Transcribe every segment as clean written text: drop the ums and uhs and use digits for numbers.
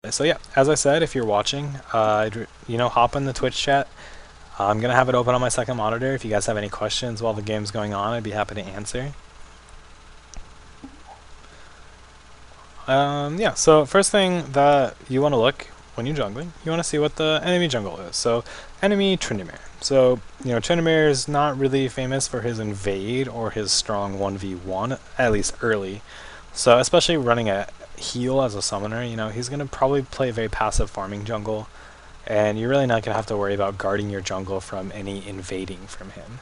So yeah, as I said, if you're watching, hop in the Twitch chat. I'm gonna have it open on my second monitor. If you guys have any questions while the game's going on, I'd be happy to answer. Yeah. So first thing that you want to look when you're jungling, you want to see what the enemy jungle is. So enemy Tryndamere. So Tryndamere is not really famous for his invade or his strong 1v1, at least early. So especially running a heal as a summoner, he's going to probably play a very passive farming jungle, and you're really not going to have to worry about guarding your jungle from any invading from him.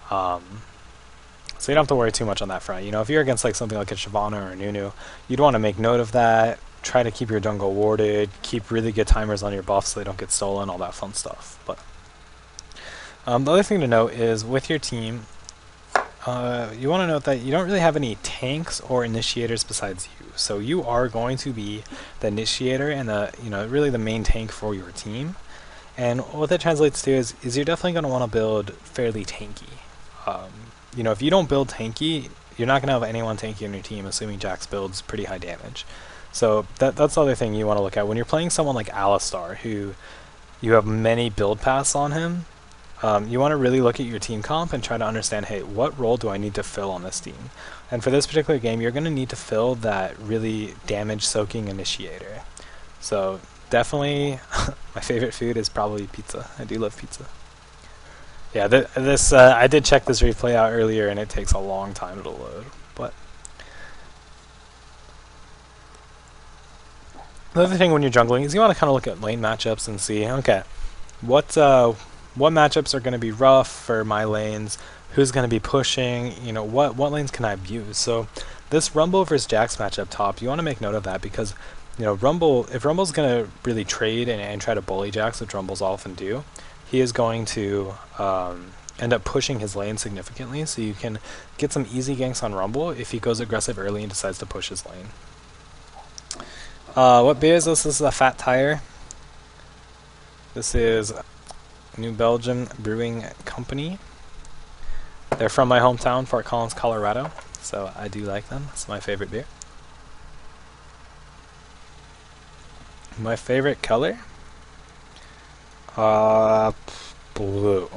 So you don't have to worry too much on that front. If you're against like something like a Shyvana or a Nunu, you'd want to make note of that, try to keep your jungle warded, keep really good timers on your buffs so they don't get stolen, all that fun stuff. But the other thing to note is with your team, you want to note that you don't really have any tanks or initiators besides you. So you are going to be the initiator and really the main tank for your team. And what that translates to is you're definitely going to want to build fairly tanky. If you don't build tanky, you're not going to have anyone tanky in your team, assuming Jax builds pretty high damage. So that's the other thing you want to look at. When you're playing someone like Alistar, who you have many build paths on him, you want to really look at your team comp and try to understand, hey, what role do I need to fill on this team? And for this particular game, you're going to need to fill that really damage-soaking initiator. So definitely, my favorite food is probably pizza. I do love pizza. Yeah, I did check this replay out earlier, and it takes a long time to load. But the other thing when you're jungling is you want to kind of look at lane matchups and see, okay, what matchups are going to be rough for my lanes, who's going to be pushing, what lanes can I abuse. So this Rumble versus Jax matchup top, you want to make note of that because, if Rumble's going to really trade and try to bully Jax, which Rumbles often do, he is going to end up pushing his lane significantly, so you can get some easy ganks on Rumble if he goes aggressive early and decides to push his lane. What beer is this? This is a Fat Tire. This is New Belgium Brewing Company. They're from my hometown, Fort Collins, Colorado, so I do like them. It's my favorite beer. My favorite color? Blue.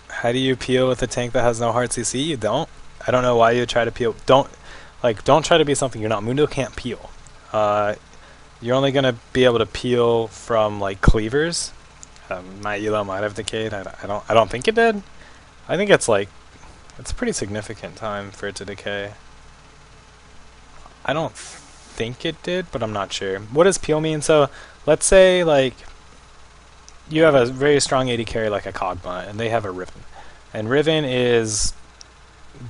How do you peel with a tank that has no hard CC? You don't. I don't know why you try to peel. Don't try to be something you're not. Mundo can't peel. You're only gonna be able to peel from like cleavers. My elo might have decayed. I don't think it did. I think it's a pretty significant time for it to decay. I don't think it did, but I'm not sure. What does peel mean? So let's say you have a very strong AD carry like a Kog'Maw, and they have a Riven. And Riven is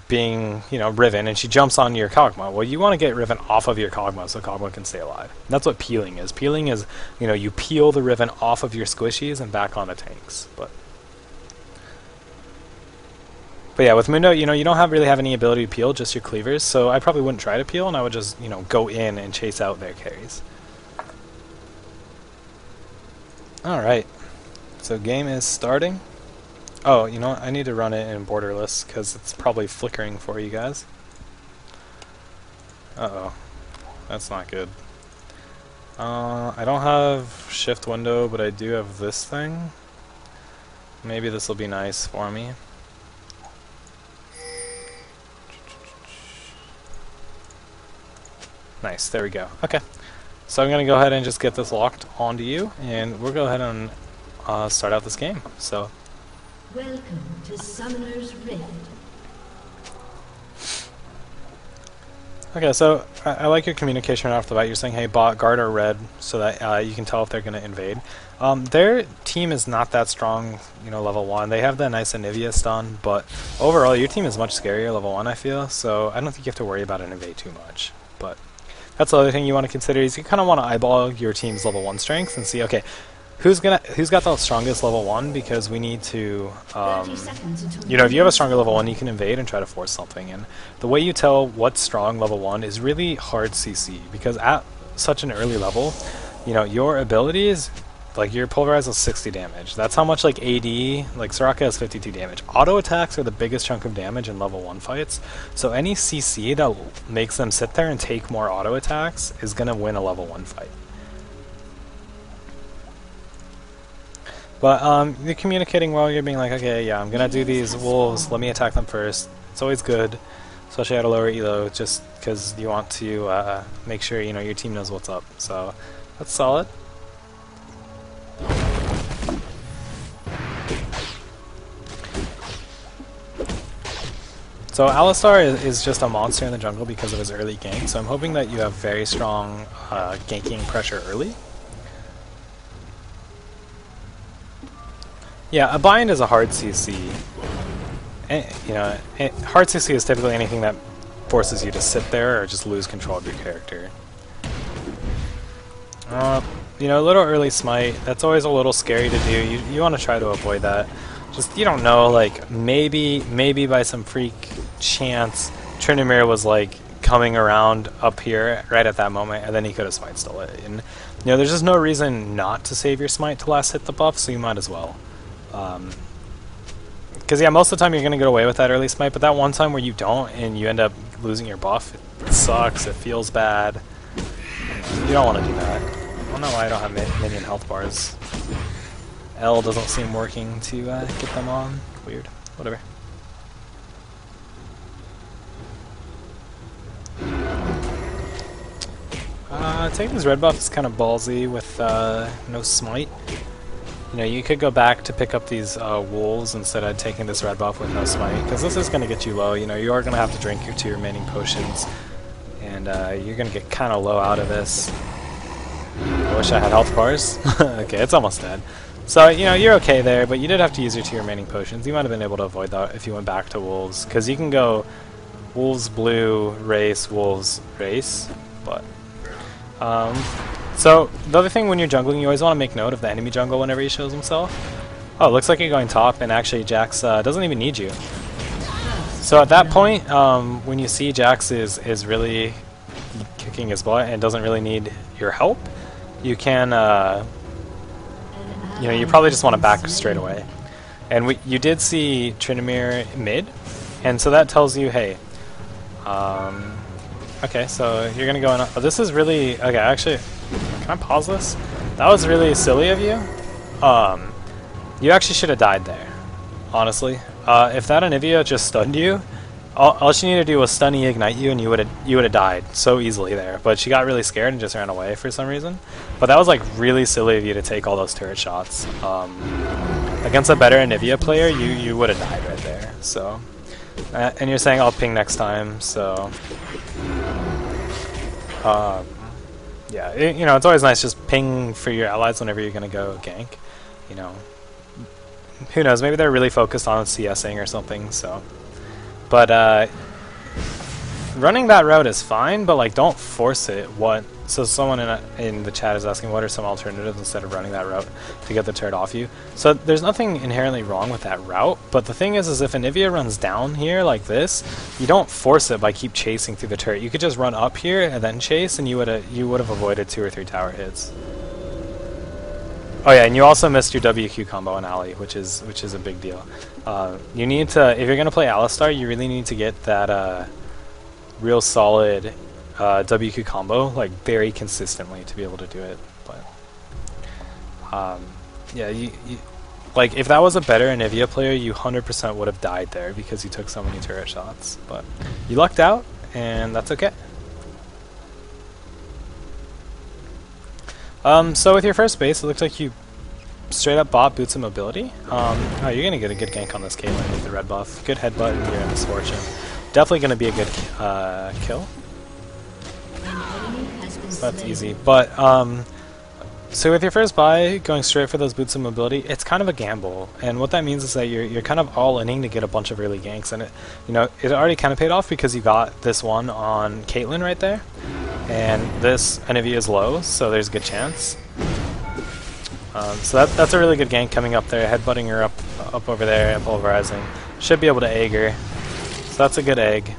being, Riven, and she jumps on your Kog'Maw. Well, you want to get Riven off of your Kog'Maw so Kog'Maw can stay alive. And that's what peeling is. Peeling is, you peel the Riven off of your squishies and back on the tanks. But yeah, with Mundo, you don't really have any ability to peel, just your cleavers. So I probably wouldn't try to peel, and I would just, go in and chase out their carries. Alright. So game is starting. Oh, you know what? I need to run it in borderless because it's probably flickering for you guys. Uh-oh. That's not good. I don't have shift window, but I do have this thing. Maybe this will be nice for me. Nice, there we go. Okay. So I'm going to go ahead and just get this locked onto you, and we'll go ahead and start out this game. So, welcome to Summoner's Rift. Okay, so I like your communication right off the bat. You're saying, hey, bot, guard are red, so that you can tell if they're going to invade. Their team is not that strong, level 1. They have the nice Anivia stun, but overall, your team is much scarier level 1, I feel, so I don't think you have to worry about an invade too much. But that's the other thing you want to consider is you kind of want to eyeball your team's level 1 strengths and see, okay, who's got the strongest level 1, because we need to, if you have a stronger level 1, you can invade and try to force something. And the way you tell what's strong level 1 is really hard CC, because at such an early level, your abilities Like, your pulverize is 60 damage. That's how much, like, AD, like, Soraka has 52 damage. Auto attacks are the biggest chunk of damage in level 1 fights, so any CC that makes them sit there and take more auto attacks is gonna win a level 1 fight. But, you're communicating well, you're being like, okay, yeah, I'm gonna do these wolves, let me attack them first. It's always good, especially at a lower elo, just because you want to, make sure, you know, your team knows what's up. So, that's solid. So Alistar is just a monster in the jungle because of his early gank, so I'm hoping that you have very strong ganking pressure early. Yeah, a bind is a hard CC. You know, hard CC is typically anything that forces you to sit there or just lose control of your character. You know, a little early smite, that's always a little scary to do. You want to try to avoid that. Just, you don't know, like, maybe by some freak chance, Tryndamere was, like, coming around up here right at that moment, and then he could have smite stole it. And, you know, there's just no reason not to save your smite to last hit the buff, so you might as well. Because, yeah, most of the time you're going to get away with that early smite, but that one time where you don't, and you end up losing your buff, it sucks, it feels bad. You don't want to do that. I don't know why I don't have minion health bars. L doesn't seem working to get them on. Weird. Whatever. Taking this red buff is kind of ballsy with no smite. You know, you could go back to pick up these wolves instead of taking this red buff with no smite, because this is going to get you low. You know, you are going to have to drink your 2 remaining potions, and you're going to get kind of low out of this. I wish I had health bars. Okay, it's almost dead. So, you know, you're okay there, but you did have to use your 2 remaining potions. You might have been able to avoid that if you went back to wolves, because you can go wolves blue, race, wolves, race, but... so, the other thing when you're jungling, you always want to make note of the enemy jungle whenever he shows himself. Oh, it looks like you're going top, and actually Jax doesn't even need you. So at that point, when you see Jax is really kicking his butt and doesn't really need your help, you can... you know, you probably just want to back straight away. And you did see Tryndamere mid, and so that tells you, hey, okay, so you're going to go in... Oh, this is really... Okay, actually, can I pause this? That was really silly of you. You actually should have died there, honestly. If that Anivia just stunned you, all she needed to do was stun ignite you, and you would have died so easily there. But she got really scared and just ran away for some reason. But that was like really silly of you to take all those turret shots. Against a better Anivia player, you would have died right there. So, and you're saying I'll ping next time. So, yeah, you know, it's always nice just ping for your allies whenever you're gonna go gank. You know, who knows? Maybe they're really focused on CSing or something. So. But running that route is fine, but like don't force it. So someone in the chat is asking what are some alternatives instead of running that route to get the turret off you. So there's nothing inherently wrong with that route, but the thing is if Anivia runs down here like this, you don't force it by keep chasing through the turret. You could just run up here and then chase, and you would have avoided 2 or 3 tower hits. Oh yeah, and you also missed your WQ combo on Ali, which is a big deal. You need to, if you're gonna play Alistar, you really need to get that real solid WQ combo like very consistently to be able to do it. But yeah, you like if that was a better Anivia player, you 100% would have died there because you took so many turret shots. But you lucked out, and that's okay. So with your first base, it looks like you straight up bought Boots of Mobility. Oh, you're going to get a good gank on this Caitlyn with the red buff. Good headbutt and you're in Misfortune. Definitely going to be a good kill. So that's easy. But, so with your first buy, going straight for those Boots of Mobility, it's kind of a gamble. And what that means is that you're kind of all-inning to get a bunch of early ganks. And it already kind of paid off because you got this one on Caitlyn right there. And this Anivia is low, so there's a good chance. So that's a really good gank coming up there, headbutting her up over there and pulverizing. Should be able to egg her. So that's a good egg.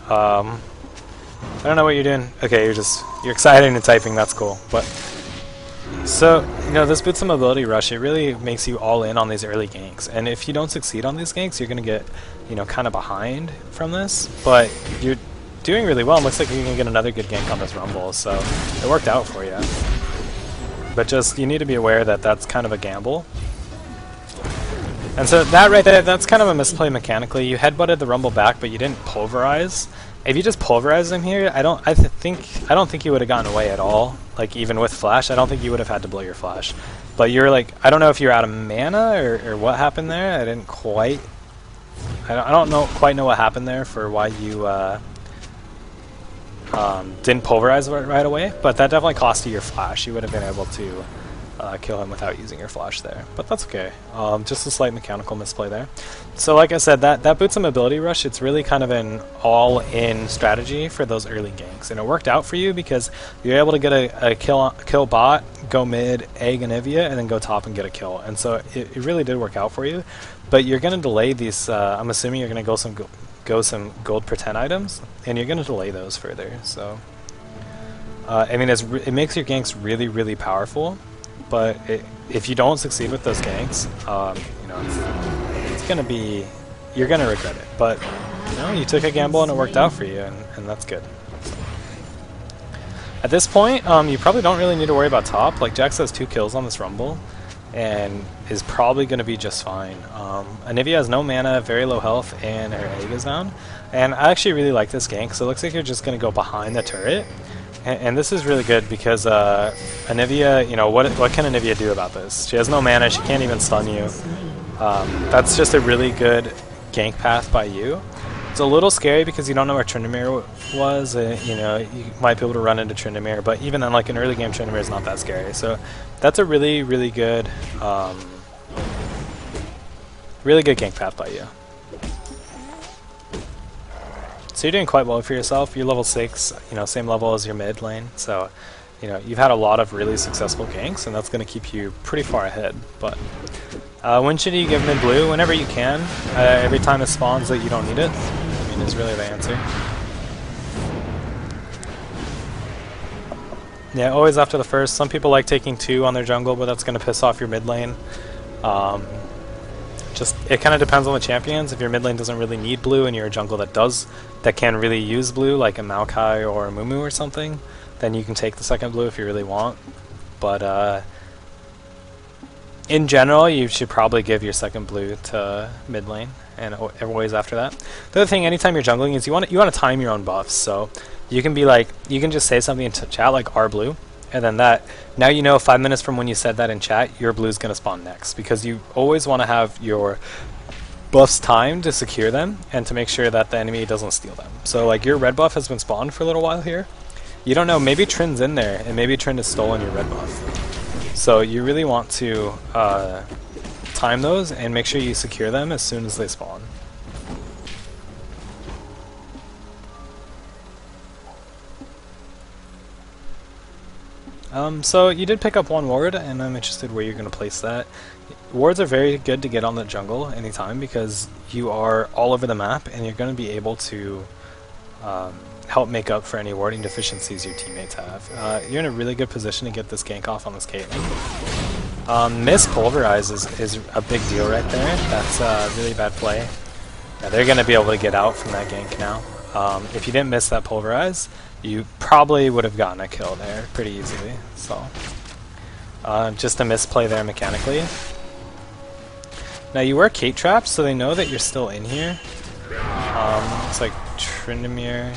I don't know what you're doing. Okay, you're excited and typing, that's cool. But So, this boots some ability rush, it really makes you all in on these early ganks. And if you don't succeed on these ganks, you're going to get, kind of behind from this. But you're doing really well. It looks like you're going to get another good gank on this Rumble, so it worked out for you. But just, you need to be aware that that's kind of a gamble. And so that right there, that's kind of a misplay mechanically. You headbutted the Rumble back, but you didn't pulverize. If you just pulverize him here, I don't think you would have gotten away at all. Like even with flash, I don't think you would have had to blow your flash. But you're like, I don't know if you're out of mana or what happened there. I didn't quite. I don't quite know what happened there for why you didn't pulverize right away. But that definitely cost you your flash. You would have been able to kill him without using your flash there, but that's okay. Just a slight mechanical misplay there. So like I said, that boots him ability rush. It's really kind of an all-in strategy for those early ganks, and it worked out for you because you're able to get a kill bot, go mid, egg Anivia, and then go top and get a kill. And so it really did work out for you. But you're going to delay these. I'm assuming you're going to go some gold pretend items, and you're going to delay those further. So I mean, it makes your ganks really, really powerful. But if you don't succeed with those ganks, it's gonna be, you're gonna regret it. But you took a gamble and it worked out for you, and that's good. At this point, you probably don't really need to worry about top. Like Jax has 2 kills on this Rumble, and is probably gonna be just fine. Anivia has no mana, very low health, and her egg is down. And I actually really like this gank. So it looks like you're just gonna go behind the turret. And this is really good because Anivia, what can Anivia do about this? She has no mana, she can't even stun you. That's just a really good gank path by you. It's a little scary because you don't know where Tryndamere was. You might be able to run into Tryndamere, but even then, like an early game, Tryndamere is not that scary. So that's a really, really good gank path by you. So you're doing quite well for yourself. You're level 6, same level as your mid lane. So, you've had a lot of really successful ganks, and that's going to keep you pretty far ahead. But when should you give mid blue? Whenever you can. Every time it spawns that you don't need it, is really the answer. Yeah, always after the first. Some people like taking 2 on their jungle, but that's going to piss off your mid lane. It kind of depends on the champions. If your mid lane doesn't really need blue and you're a jungle that can really use blue, like a Maokai or a Mumu or something, then you can take the second blue if you really want. But in general, you should probably give your second blue to mid lane and always after that. The other thing, anytime you're jungling, is you want to time your own buffs. So you can be like, you can just say something in chat like R blue. And then now 5 minutes from when you said that in chat, your blue's going to spawn next. Because you always want to have your buffs timed to secure them and to make sure that the enemy doesn't steal them. So like your red buff has been spawned for a little while here. You don't know, maybe Trynd's in there, and maybe Trynd has stolen your red buff. So you really want to time those and make sure you secure them as soon as they spawn. So you did pick up 1 ward, and I'm interested where you're going to place that. Wards are very good to get on the jungle anytime because you are all over the map, and you're going to be able to help make up for any warding deficiencies your teammates have. You're in a really good position to get this gank off on this Caitlyn. Miss Pulverize is a big deal right there. That's a really bad play. Yeah, they're going to be able to get out from that gank now. If you didn't miss that Pulverize, you probably would have gotten a kill there pretty easily. So just a misplay there mechanically. Now you wear Kate traps, so they know that you're still in here. It's like Tryndamere.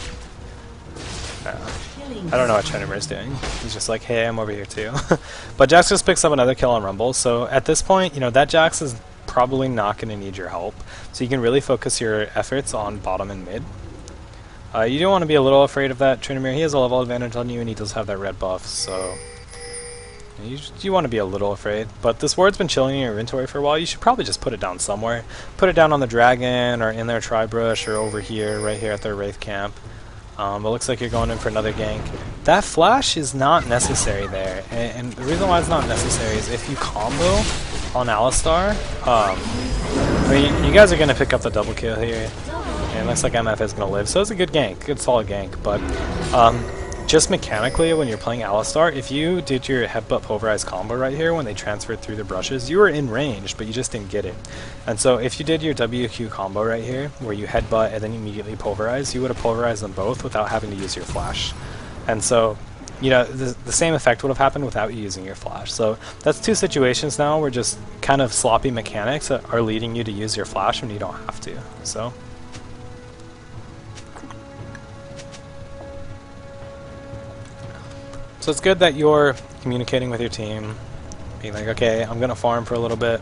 I don't know what Tryndamere's doing. He's just like, hey, I'm over here too. But Jax just picks up another kill on Rumble. So at this point, that Jax is probably not going to need your help. So you can really focus your efforts on bottom and mid. You do want to be a little afraid of that Tryndamere. He has a level advantage on you, and he does have that red buff, so you want to be a little afraid. But this ward's been chilling in your inventory for a while. You should probably just put it down somewhere. Put it down on the dragon, or in their tri-brush, or over here, right here at their wraith camp. It looks like you're going in for another gank. That flash is not necessary there, and the reason why it's not necessary is if you combo on Alistar, I mean, you guys are going to pick up the double kill here. And it looks like MF is going to live, so it's a good gank, good solid gank. But just mechanically, when you're playing Alistar, if you did your headbutt pulverize combo right here when they transferred through the brushes, you were in range, but you just didn't get it. And so if you did your WQ combo right here, where you headbutt and then immediately pulverize, you would have pulverized them both without having to use your flash. And so, you know, the same effect would have happened without you using your flash. So that's two situations now where just kind of sloppy mechanics are leading you to use your flash when you don't have to. So it's good that you're communicating with your team, being like, okay, I'm going to farm for a little bit,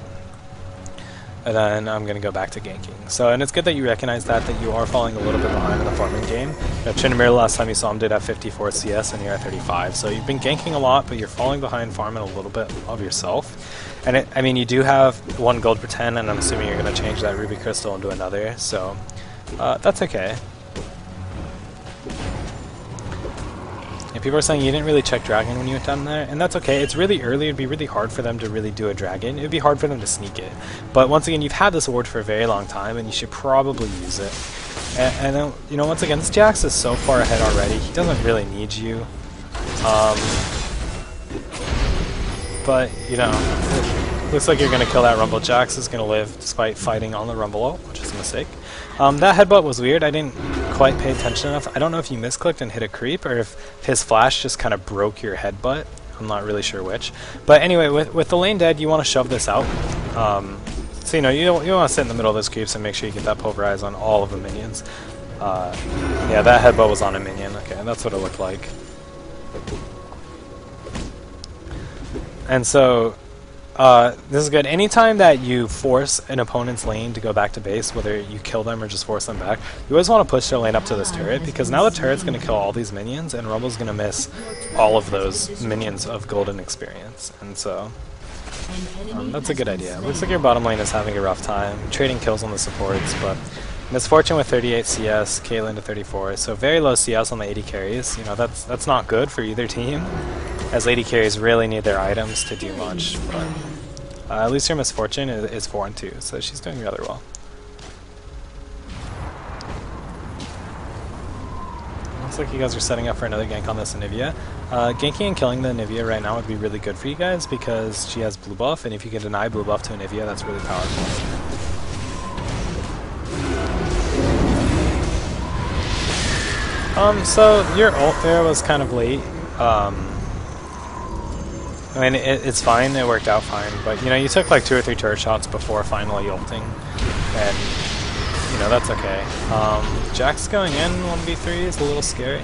and then I'm going to go back to ganking. So, and it's good that you recognize that you are falling a little bit behind in the farming game. You know, Tryndamere, last time you saw him, did have 54 CS, and you're at 35. So you've been ganking a lot, but you're falling behind farming a little bit of yourself. And I mean, you do have 1 gold per 10, and I'm assuming you're going to change that ruby crystal into another, so that's okay. People are saying you didn't really check dragon when you went down there, and that's okay. It's really early. It'd be really hard for them to really do a dragon. It'd be hard for them to sneak it. But once again, you've had this ward for a very long time, and you should probably use it. And then, you know, once again, this Jax is so far ahead already. He doesn't really need you. But, you know, it looks like you're going to kill that Rumble. Jax is going to live despite fighting on the Rumble ult, which is a mistake. That headbutt was weird. I didn't quite pay attention enough. I don't know if you misclicked and hit a creep, or if his flash just kind of broke your headbutt. I'm not really sure which. But anyway, with the lane dead, you want to shove this out. So, you know, you want to sit in the middle of those creeps and make sure you get that pulverize on all of the minions. Yeah, that headbutt was on a minion. Okay, that's what it looked like. And so, this is good. Anytime that you force an opponent's lane to go back to base, whether you kill them or just force them back, you always want to push their lane up to this turret, because now the turret's going to kill all these minions, and Rumble's going to miss all of those minions of golden experience. And so, that's a good idea. Looks like your bottom lane is having a rough time, trading kills on the supports, but Misfortune with 38 CS, Caitlyn to 34, so very low CS on the AD carries. You know, that's not good for either team, as AD carries really need their items to do much. But at least your Misfortune is 4-2, so she's doing rather well. Looks like you guys are setting up for another gank on this Anivia. Ganking and killing the Anivia right now would be really good for you guys, because she has blue buff, and if you can deny blue buff to Anivia, that's really powerful. So your ult there was kind of late. I mean, it's fine, it worked out fine, but you know, you took like 2 or 3 turret shots before finally ulting, and you know, that's okay. Jax going in 1v3 is a little scary,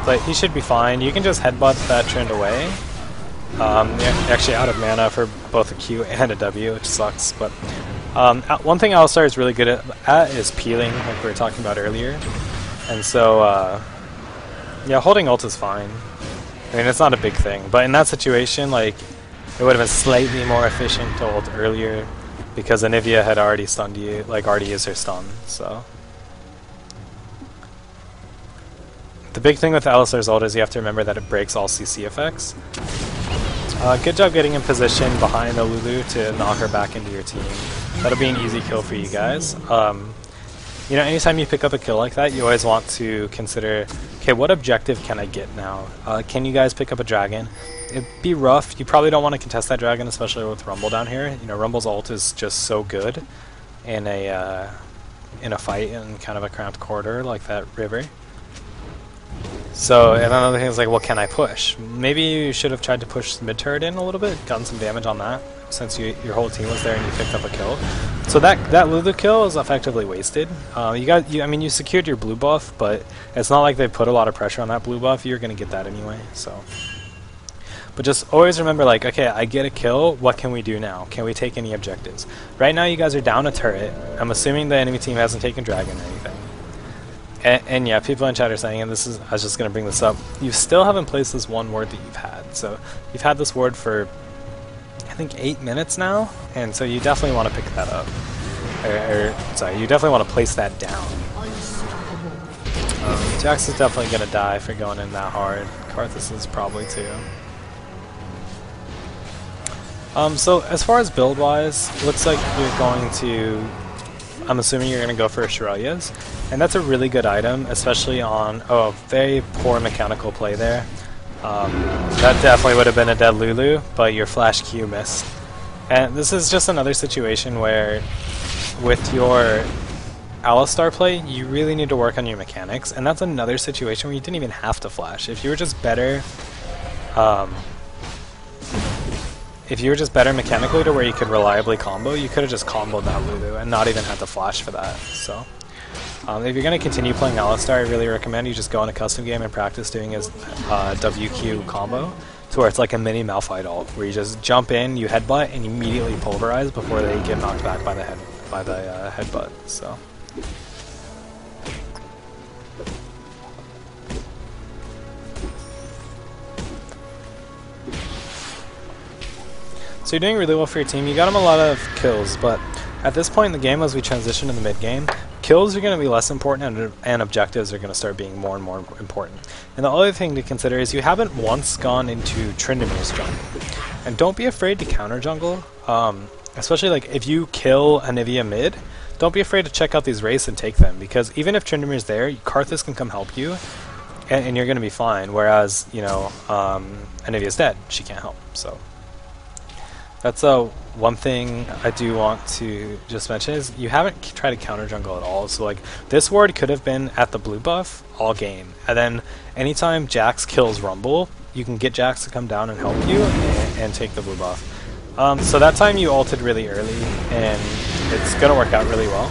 but he should be fine. You can just headbutt that trend away. You're actually out of mana for both a Q and a W, which sucks, but one thing Alistar is really good at is peeling, like we were talking about earlier. And so, yeah, holding ult is fine. I mean, it's not a big thing, but in that situation, like, it would have been slightly more efficient to ult earlier, because Anivia had already stunned you, like, already used her stun, so. The big thing with Alistar's ult is you have to remember that it breaks all CC effects. Good job getting in position behind the Lulu to knock her back into your team. That'll be an easy kill for you guys. You know, anytime you pick up a kill like that, you always want to consider, okay, what objective can I get now? Can you guys pick up a dragon? It'd be rough. You probably don't want to contest that dragon, especially with Rumble down here. You know, Rumble's ult is just so good in a fight in kind of a cramped corridor like that river. So, and another thing is like, well, can I push? Maybe you should have tried to push mid turret in a little bit, gotten some damage on that, since your whole team was there and you picked up a kill. So that Lulu kill is effectively wasted. I mean, you secured your blue buff, but it's not like they put a lot of pressure on that blue buff. You're going to get that anyway, so. But just always remember, like, okay, I get a kill, what can we do now? Can we take any objectives? Right now you guys are down a turret. I'm assuming the enemy team hasn't taken dragon or anything. And yeah, people in chat are saying, and this is, I was just going to bring this up, you still haven't placed this one ward that you've had. So you've had this ward for, I think, 8 minutes now, and so you definitely want to pick that up. Sorry, you definitely want to place that down. Jax is definitely going to die for going in that hard. Karthus is probably too. So as far as build-wise, looks like you're going to I'm assuming you're going to go for Shirelias, and that's a really good item, especially on very poor mechanical play there. That definitely would have been a dead Lulu, but your flash Q missed. And this is just another situation where, with your Alistar play, you really need to work on your mechanics, and that's another situation where you didn't even have to flash. If you were just better, mechanically to where you could reliably combo, you could have just comboed that Lulu and not even had to flash for that. So, if you're going to continue playing Alistar, I really recommend you just go in a custom game and practice doing his WQ combo, to where it's like a mini Malphite ult, where you just jump in, you headbutt, and immediately pulverize before they get knocked back by the headbutt. So. So you're doing really well for your team. You got him a lot of kills, but at this point in the game, as we transition to the mid game, kills are going to be less important, and objectives are going to start being more and more important. And the other thing to consider is you haven't once gone into Tryndamere's jungle, and don't be afraid to counter jungle. Especially like if you kill Anivia mid, don't be afraid to check out these wraiths and take them, because even if Tryndamere's there, Karthus can come help you, and you're going to be fine. Whereas Anivia's dead, she can't help. So. That's one thing I do want to just mention is you haven't tried to counter jungle at all. So like this ward could have been at the blue buff all game, and then anytime Jax kills Rumble, you can get Jax to come down and help you and take the blue buff. So that time you ulted really early, and it's gonna work out really well.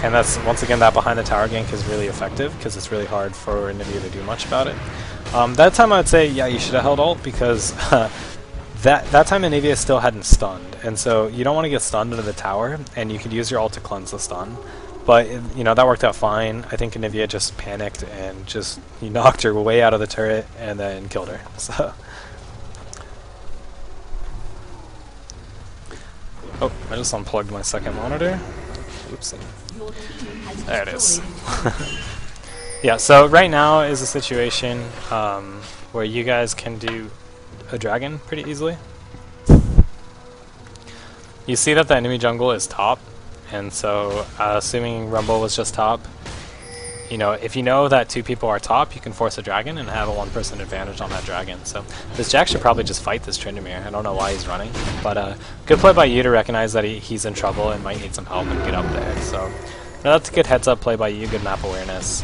And that's once again that behind the tower gank is really effective because it's really hard for Anivia to do much about it. That time I would say yeah, you should have held ult, because That time Anivia still hadn't stunned, and so you don't want to get stunned into the tower, and you could use your ult to cleanse the stun. But that worked out fine. I think Anivia just panicked and he knocked her way out of the turret and then killed her. So. Oh, I just unplugged my second monitor. Oopsie. There it is. Yeah, so right now is a situation where you guys can do a dragon pretty easily. You see that the enemy jungle is top, and so assuming Rumble was just top, if you know that two people are top, you can force a dragon and have a one-person advantage on that dragon. So this Jack should probably just fight this Tryndamere. I don't know why he's running, but good play by you to recognize that he's in trouble and might need some help and get up there. So that's a good heads-up play by you, good map awareness.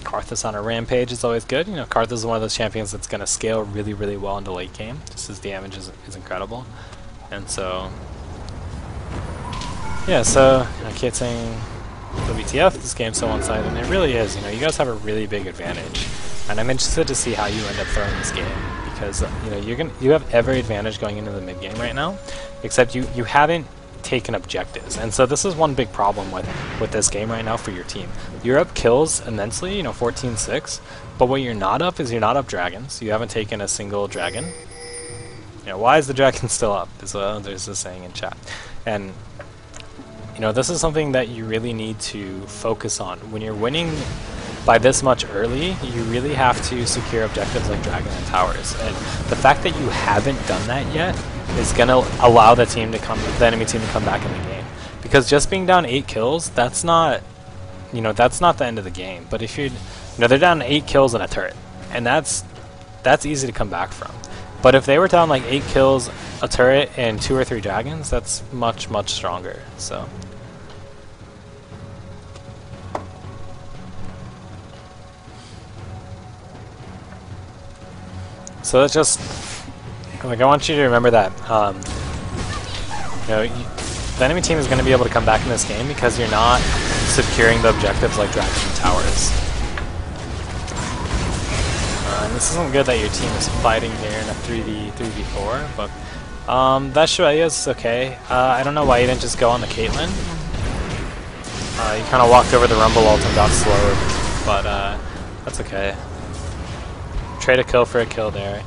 Karthus on a rampage is always good. Karthus is one of those champions that's going to scale really, really well into late game. Just his damage is incredible. And so, yeah, so Kate's saying WTF, this game's so one-sided, and it really is. You guys have a really big advantage. And I'm interested to see how you end up throwing this game, because you have every advantage going into the mid game right now, except you haven't taken objectives, and so this is one big problem with this game right now for your team. You're up kills immensely, 14-6, but what you're not up is you're not up dragons. You haven't taken a single dragon. Why is the dragon still up? There's a saying in chat, and this is something that you really need to focus on. When you're winning by this much early, you really have to secure objectives like dragon and towers, and the fact that you haven't done that yet is going to allow the enemy team to come back in the game. Because just being down 8 kills, that's not the end of the game. But if they're down 8 kills and a turret, and that's easy to come back from. But if they were down like 8 kills, a turret, and 2 or 3 dragons, that's much, much stronger. So that's just I want you to remember that the enemy team is going to be able to come back in this game because you're not securing the objectives like dragons and towers. And this isn't good that your team is fighting here in a 3v4, but that Shiraya is okay. I don't know why you didn't just go on the Caitlyn. You kind of walked over the Rumble ult and got slowed, but that's okay. Trade a kill for a kill there.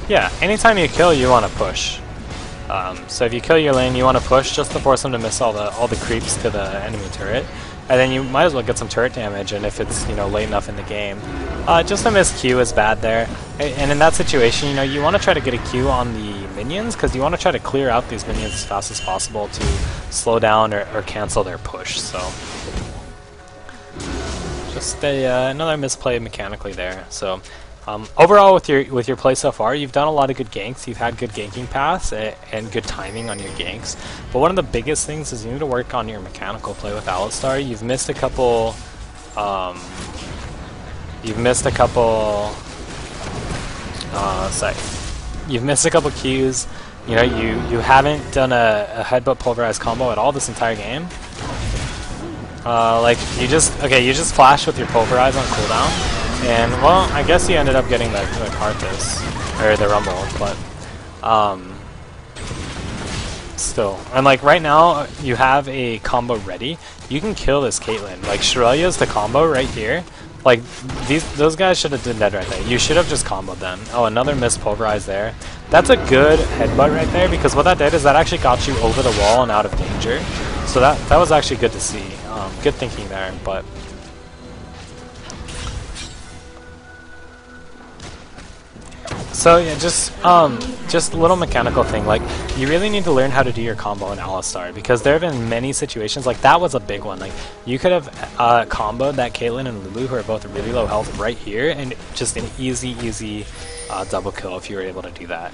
Yeah, anytime you kill, you want to push. So if you kill your lane, you want to push just to force them to miss all the creeps to the enemy turret. and then you might as well get some turret damage, and if it's, you know, late enough in the game. Just a missed Q is bad there, and in that situation, you know, you want to try to get a Q on the minions, because you want to try to clear out these minions as fast as possible to slow down or cancel their push, so... Just another misplay mechanically there, so... overall, with your play so far, you've done a lot of good ganks. You've had good ganking paths and good timing on your ganks. But one of the biggest things is you need to work on your mechanical play with Alistar. You've missed a couple. You've missed a couple. You've missed a couple Qs. You know, you haven't done a headbutt pulverize combo at all this entire game. Like you just flashed with your pulverize on cooldown. And, well, I guess he ended up getting the Karthus, or the Rumble, but, still. And, like, right now, you have a combo ready. You can kill this Caitlyn. Like, Shirelia's the combo right here. Like, those guys should have been dead right there. You should have just comboed them. Oh, another missed pulverize there. That's a good headbutt right there, because what that did is that actually got you over the wall and out of danger. So that was actually good to see. Good thinking there, but... So yeah, just a little mechanical thing. Like, you really need to learn how to do your combo in Alistar, because there have been many situations, like that was a big one. Like, you could have comboed that Caitlyn and Lulu, who are both really low health, right here, and just an easy double kill if you were able to do that.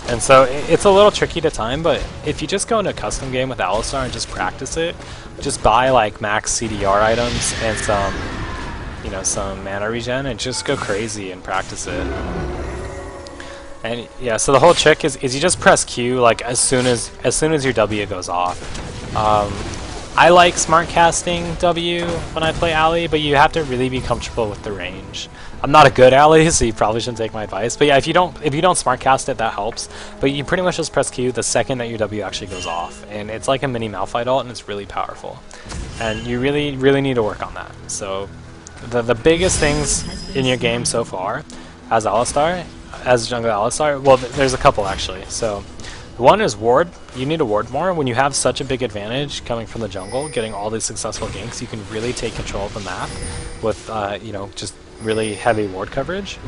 And so it's a little tricky to time, but if you just go into a custom game with Alistar and just practice it, just buy like max CDR items and some, you know, some mana regen, and just go crazy and practice it. And yeah, so the whole trick is you just press Q like as soon as your W goes off. I like smart casting W when I play Ally, but you have to really be comfortable with the range. I'm not a good Ally, so you probably shouldn't take my advice. But yeah, if you don't smart cast it, that helps. But you pretty much just press Q the second that your W actually goes off, and it's like a mini Malphite ult, and it's really powerful. And you really need to work on that. So the biggest things in your game so far as Alistar, as jungle Alistar, well, there's a couple actually. So one is ward. You need to ward more. When you have such a big advantage coming from the jungle, getting all these successful ganks, you can really take control of the map with you know, just really heavy ward coverage.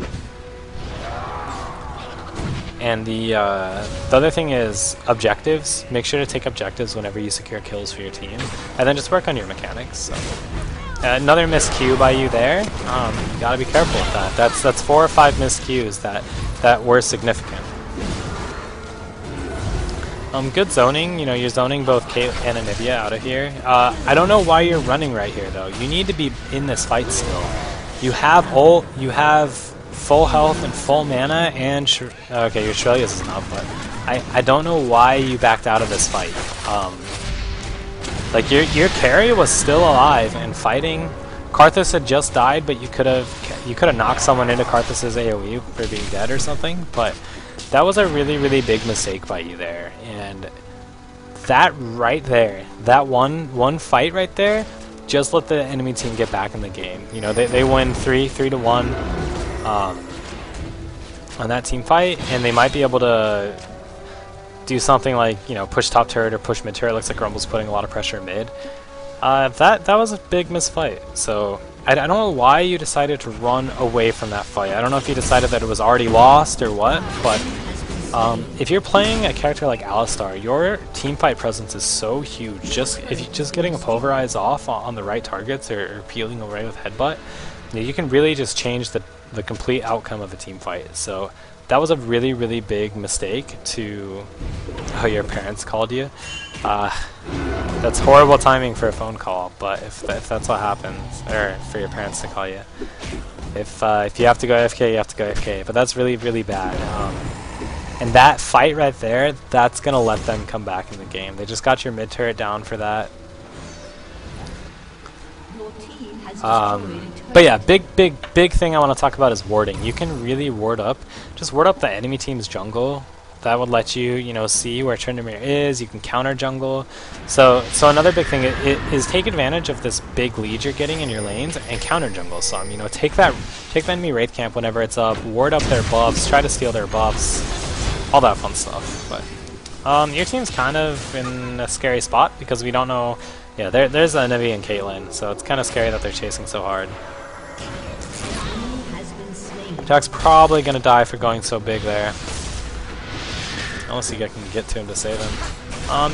And the other thing is objectives. Make sure to take objectives whenever you secure kills for your team, and then just work on your mechanics. So. Another missed Q by you there. You gotta be careful with that. That's 4 or 5 missed Qs that were significant. Good zoning. You know, you're zoning both Kate and Anivia out of here. I don't know why you're running right here though. You need to be in this fight still. You have full health and full mana, and okay, your Shirelia's is not, but I don't know why you backed out of this fight. Like your carry was still alive and fighting. Karthus had just died, but you could have knocked someone into Karthus's AoE for being dead or something. But that was a really big mistake by you there, and that right there, that one fight right there, just let the enemy team get back in the game. You know, they win 3-1 on that team fight, and they might be able to do something like, you know, push top turret or push mid turret. Looks like Rumble's putting a lot of pressure mid. That was a big misfight. So I don't know why you decided to run away from that fight. I don't know if you decided that it was already lost or what, but if you're playing a character like Alistar, your team fight presence is so huge. If you're just getting a pulverize off on the right targets or peeling away with headbutt, you can really just change the complete outcome of a team fight. So that was a really big mistake to... Oh, your parents called you? That's horrible timing for a phone call, but if that's what happens, or for your parents to call you. If you have to go AFK, you have to go AFK, but that's really bad. And that fight right there, that's going to let them come back in the game. They just got your mid turret down for that. But yeah, big thing I want to talk about is warding. You can really ward up. Just ward up the enemy team's jungle. That would let you, you know, see where Tryndamere is. You can counter jungle. So another big thing is take advantage of this big lead you're getting in your lanes and counter jungle some. You know, take the enemy Wraith camp whenever it's up. Ward up their buffs. Try to steal their buffs. All that fun stuff. But your team's kind of in a scary spot because we don't know Yeah, there's Nivea and Caitlyn, so it's kind of scary that they're chasing so hard. Jack's probably gonna die for going so big there. Unless you can get to him to save him.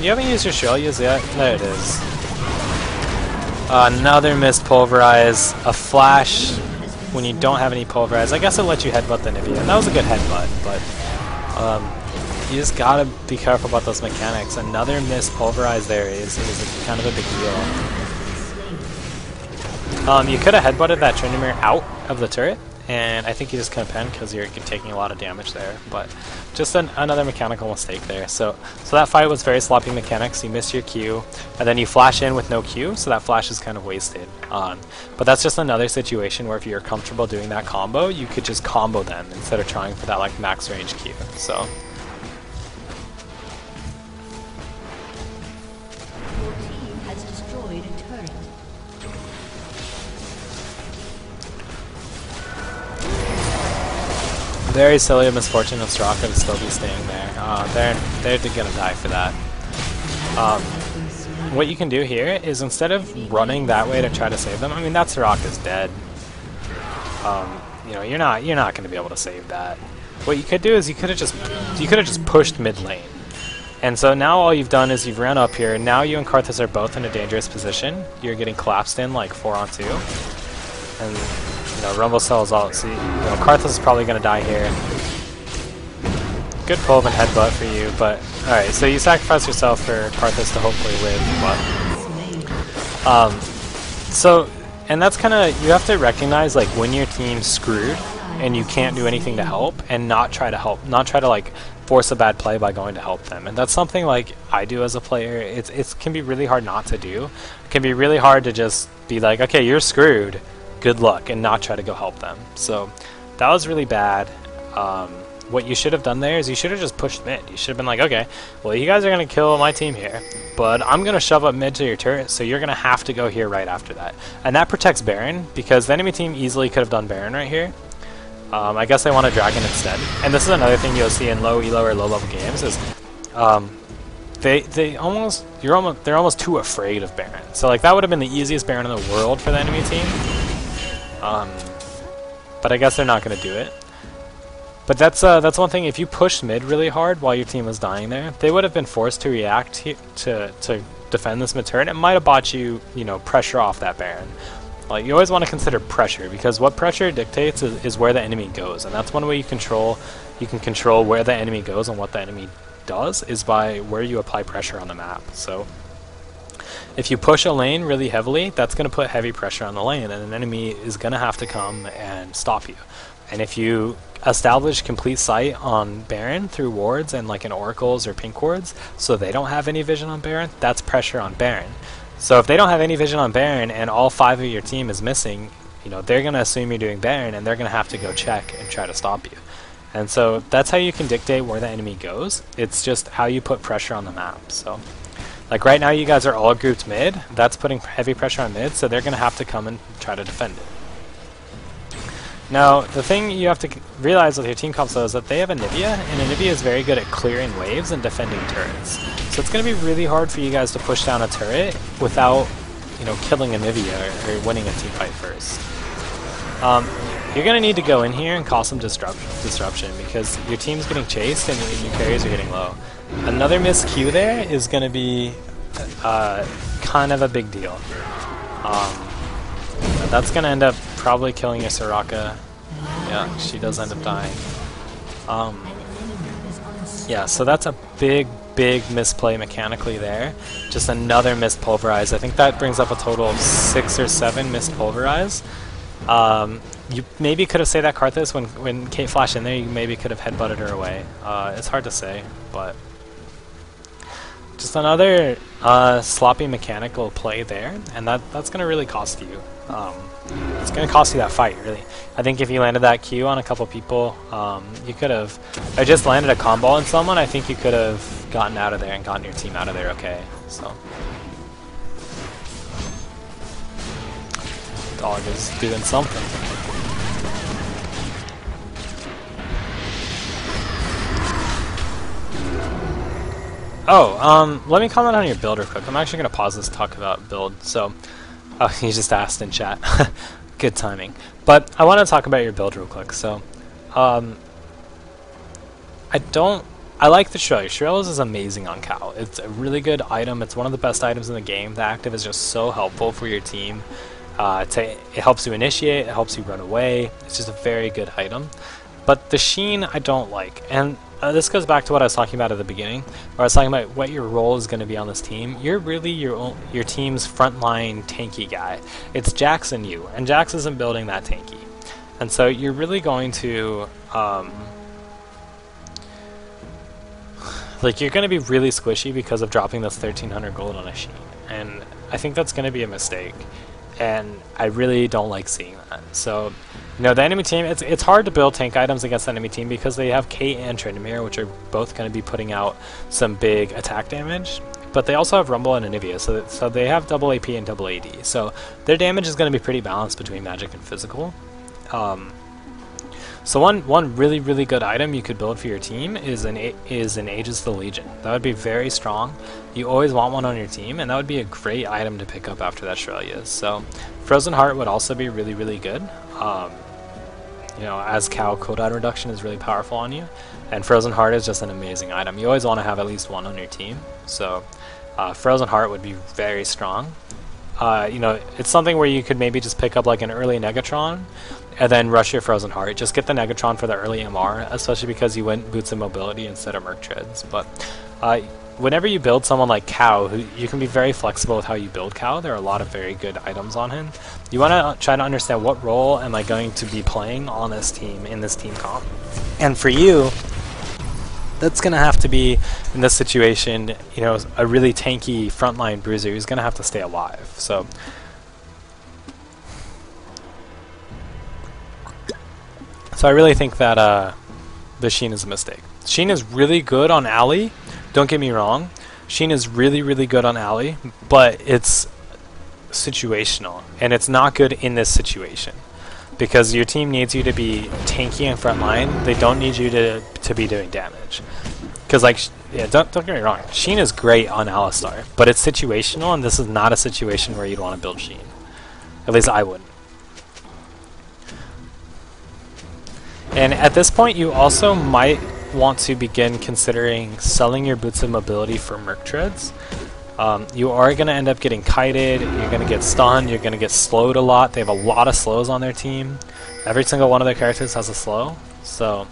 You haven't used your Shirley's yet? There it is. Another missed Pulverize. A Flash when you don't have any Pulverize. I guess it lets you headbutt the Nivea, and that was a good headbutt, but you just gotta be careful about those mechanics. Another missed Pulverize there is kind of a big deal. You could have headbutted that Tryndamere out of the turret, and I think you just couldn't pen because you're taking a lot of damage there. But just another mechanical mistake there. So that fight was very sloppy mechanics. You miss your Q, and then you flash in with no Q, so that flash is kind of wasted. But that's just another situation where if you're comfortable doing that combo, you could just combo them instead of trying for that like max range Q. So. Very silly misfortune of Straka to still be staying there. They're gonna die for that. What you can do here is instead of running that way to try to save them, I mean that Soraka's dead. You know you're not gonna be able to save that. What you could do is you could have just pushed mid lane. And so now all you've done is you've ran up here. Now you and Karthus are both in a dangerous position. You're getting collapsed in like 4-on-2, and Rumble Cell is out, so Karthus is probably going to die here. Good pull of a headbutt for you, but alright, so you sacrifice yourself for Karthus to hopefully live, and that's kind of, you have to recognize like when your team's screwed and you can't do anything to help, and not try to like force a bad play by going to help them. And that's something like I do as a player. It can be really hard not to do. It can be really hard to just be like, okay, you're screwed, good luck, and not try to go help them. So that was really bad. What you should have done there is you should have just pushed mid. You should have been like, okay, well you guys are going to kill my team here, but I'm going to shove up mid to your turret, so you're going to have to go here right after that. And that protects Baron, because the enemy team easily could have done Baron right here. I guess they want a Dragon instead. And this is another thing you'll see in low elo or low level games is they're almost too afraid of Baron. So like that would have been the easiest Baron in the world for the enemy team. But I guess they're not going to do it. But that's one thing. If you pushed mid really hard while your team was dying there, they would have been forced to react to defend this mid turret. It might have bought you, pressure off that Baron. Like, you always want to consider pressure, because what pressure dictates is where the enemy goes, and that's one way you can control where the enemy goes and what the enemy does is by where you apply pressure on the map. So if you push a lane really heavily, that's going to put heavy pressure on the lane, and an enemy is going to have to come and stop you. And if you establish complete sight on Baron through wards and like in oracles or pink wards, so they don't have any vision on Baron, that's pressure on Baron. So if they don't have any vision on Baron and all 5 of your team is missing, they're going to assume you're doing Baron, and they're going to have to go check and try to stop you. And so that's how you can dictate where the enemy goes. It's just how you put pressure on the map. So like right now you guys are all grouped mid. That's putting heavy pressure on mid, so they're going to have to come and try to defend it. Now, the thing you have to realize with your team comps though is that they have a Nivea, and a Nivea is very good at clearing waves and defending turrets. So it's going to be really hard for you guys to push down a turret without, killing a Nivea or winning a team fight first. You're going to need to go in here and cause some disruption because your team's getting chased and your carries are getting low. Another missed Q there is going to be kind of a big deal. That's going to end up probably killing your Soraka. Yeah, she does end up dying. Yeah, so that's a big misplay mechanically there. Just another missed Pulverize. I think that brings up a total of 6 or 7 missed Pulverize. You maybe could have saved that Karthus when Kate flashed in there. You maybe could have headbutted her away. It's hard to say, but just another sloppy mechanical play there, and that's going to really cost you. It's going to cost you that fight, really. I think if you landed that Q on a couple people, you could have... I just landed a combo on someone, I think you could have gotten out of there and gotten your team out of there okay. So dog is doing something. Let me comment on your build real quick. I'm actually going to pause this to talk about build. So, you just asked in chat. Good timing. But I want to talk about your build real quick. So, I like the Shrillius. Shrillius is amazing on Cow. It's a really good item. It's one of the best items in the game. The active is just so helpful for your team. It helps you initiate, it helps you run away. It's just a very good item. But the Sheen I don't like. And this goes back to what I was talking about at the beginning, where I was talking about what your role is going to be on this team. You're really your team's frontline tanky guy. It's Jax and you, and Jax isn't building that tanky. And so you're really going to... you're going to be really squishy because of dropping this 1300 gold on a Sheen. And I think that's going to be a mistake. And I really don't like seeing that. So, the enemy team, it's hard to build tank items against the enemy team because they have Kate and Tryndamere, which are both going to be putting out some big attack damage. But they also have Rumble and Anivia, so they have double AP and double AD. So their damage is going to be pretty balanced between magic and physical. So one really, really good item you could build for your team is an Aegis the Legion. That would be very strong. You always want one on your team, and that would be a great item to pick up after that Shrillius. So Frozen Heart would also be really, really good. As Cow cooldown reduction is really powerful on you, and Frozen Heart is just an amazing item. You always want to have at least one on your team. So Frozen Heart would be very strong. It's something where you could maybe just pick up like an early Negatron and then rush your Frozen Heart. Just get the Negatron for the early MR, especially because you went Boots of Mobility instead of Merc Treads. But whenever you build someone like Cow, you can be very flexible with how you build Cow. There are a lot of very good items on him. You want to try to understand what role am I going to be playing on this team, in this team comp. And for you, that's going to have to be, in this situation, a really tanky frontline bruiser who's going to have to stay alive. So I really think that the Sheen is a mistake. Sheen is really good on Ally, don't get me wrong. Sheen is really, really good on Ally, but it's situational, and it's not good in this situation. Because your team needs you to be tanky and frontline. They don't need you to be doing damage. Because don't get me wrong, Sheen is great on Alistar, but it's situational, and this is not a situation where you'd want to build Sheen. At least I wouldn't. And at this point, you also might want to begin considering selling your Boots of Mobility for Merc Treads. You are going to end up getting kited, you're going to get stunned, you're going to get slowed a lot. They have a lot of slows on their team. Every single one of their characters has a slow. So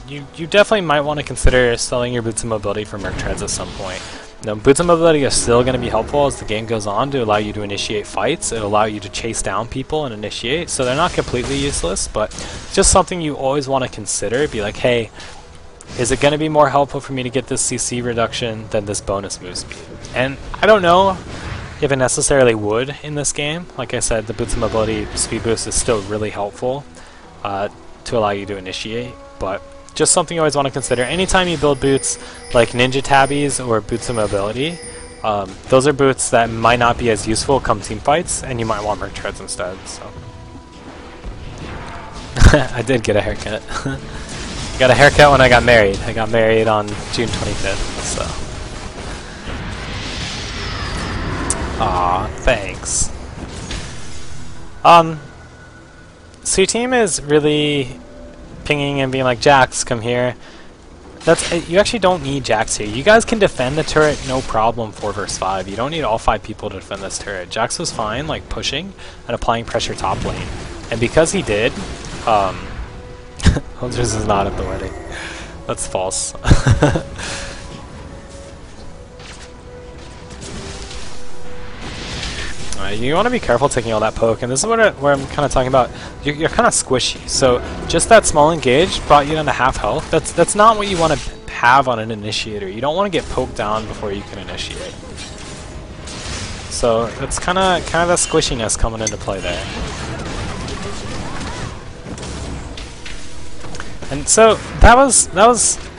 you definitely might want to consider selling your Boots of Mobility for Merc Treads at some point. Boots of Mobility are still going to be helpful as the game goes on to allow you to initiate fights. It'll allow you to chase down people and initiate, so they're not completely useless, but just something you always want to consider. Be like, hey, is it going to be more helpful for me to get this CC reduction than this bonus move speed? And I don't know if it necessarily would in this game. Like I said, the Boots of Mobility speed boost is still really helpful to allow you to initiate, but just something you always want to consider. Anytime you build boots like Ninja Tabbies or Boots of Mobility, those are boots that might not be as useful come team fights, and you might want Merc Treads instead. So I did get a haircut. Got a haircut when I got married. I got married on June 25th, so. Aw, thanks. So your team is really pinging and being like, Jax, come here. You actually don't need Jax here. You guys can defend the turret no problem 4 versus 5. You don't need all 5 people to defend this turret. Jax was fine, pushing and applying pressure top lane. And because he did, Holzers is not at the wedding. That's false. You want to be careful taking all that poke, and this is where I'm kind of talking about. You're kind of squishy, so just that small engage brought you down to half health. That's not what you want to have on an initiator. You don't want to get poked down before you can initiate. So that's kind of the squishiness coming into play there. And so that was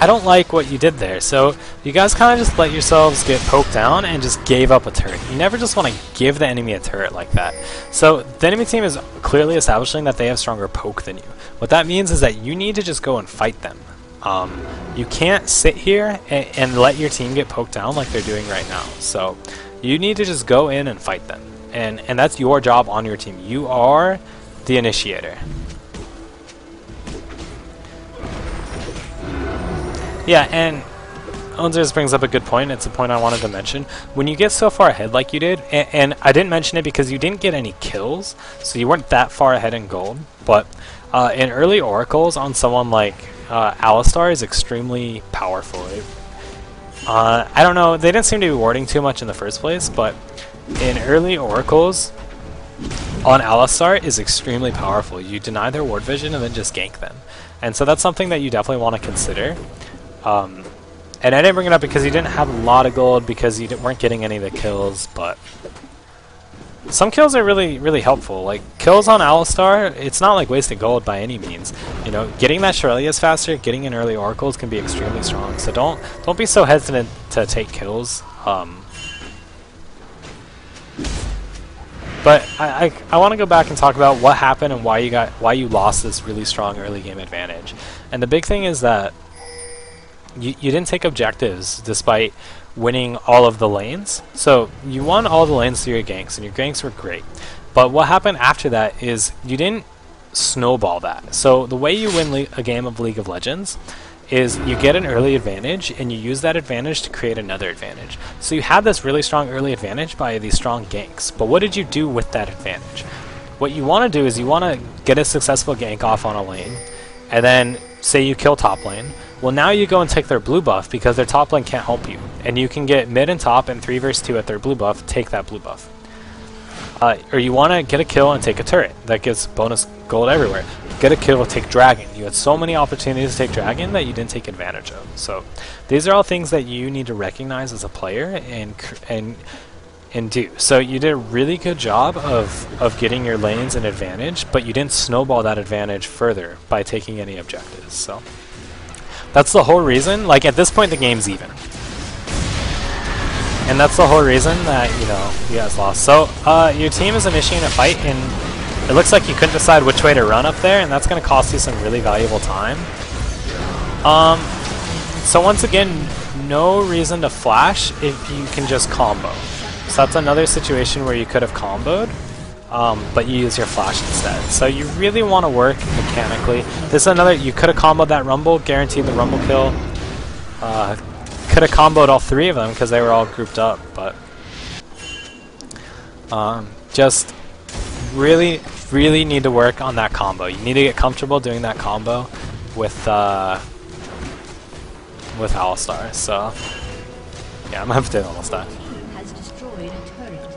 I don't like what you did there. So you guys kind of just let yourselves get poked down and just gave up a turret. You never just want to give the enemy a turret like that. So the enemy team is clearly establishing that they have stronger poke than you. What that means is that you need to just go and fight them. You can't sit here and let your team get poked down like they're doing right now. So you need to just go in and fight them. And that's your job on your team. You are the initiator. Yeah, and Onzers brings up a good point. It's a point I wanted to mention. When you get so far ahead like you did, and I didn't mention it because you didn't get any kills, so you weren't that far ahead in gold, but in early oracles on someone like Alistar is extremely powerful. I don't know, they didn't seem to be warding too much in the first place, but in early oracles on Alistar is extremely powerful. You deny their ward vision and then just gank them. And so that's something that you definitely want to consider. And I didn't bring it up because you didn't have a lot of gold because you weren't getting any of the kills, but some kills are really, really helpful. Like, kills on Alistar, it's not like wasted gold by any means. You know, getting that Shurelya's faster, getting in early oracles can be extremely strong, so don't be so hesitant to take kills. But I want to go back and talk about what happened and why you lost this really strong early game advantage. And the big thing is that you didn't take objectives despite winning all of the lanes. So you won all the lanes through your ganks, and your ganks were great. But what happened after that is you didn't snowball that. So the way you win a game of League of Legends is you get an early advantage, and you use that advantage to create another advantage. So you had this really strong early advantage by these strong ganks. But what did you do with that advantage? What you want to do is you want to get a successful gank off on a lane, and then say you kill top lane. Well, now you go and take their blue buff because their top lane can't help you. And you can get mid and top and 3 vs 2 at their blue buff, take that blue buff. Or you want to get a kill and take a turret. That gives bonus gold everywhere. Get a kill, take dragon. You had so many opportunities to take dragon that you didn't take advantage of. So these are all things that you need to recognize as a player and do. So you did a really good job of getting your lanes an advantage, but you didn't snowball that advantage further by taking any objectives. So that's the whole reason. Like, at this point the game's even. And that's the whole reason that, you know, you guys lost. So your team is initiating a fight, and it looks like you couldn't decide which way to run up there, and that's going to cost you some really valuable time. So once again, no reason to flash if you can just combo. So that's another situation where you could have comboed, but you use your flash instead. So you really want to work mechanically. This is another, you could have comboed that rumble, guaranteed the rumble kill. Could have comboed all 3 of them because they were all grouped up, but just really need to work on that combo. You need to get comfortable doing that combo with Alistar. So yeah, I'm gonna have to do Alistar. Has destroyed a turret.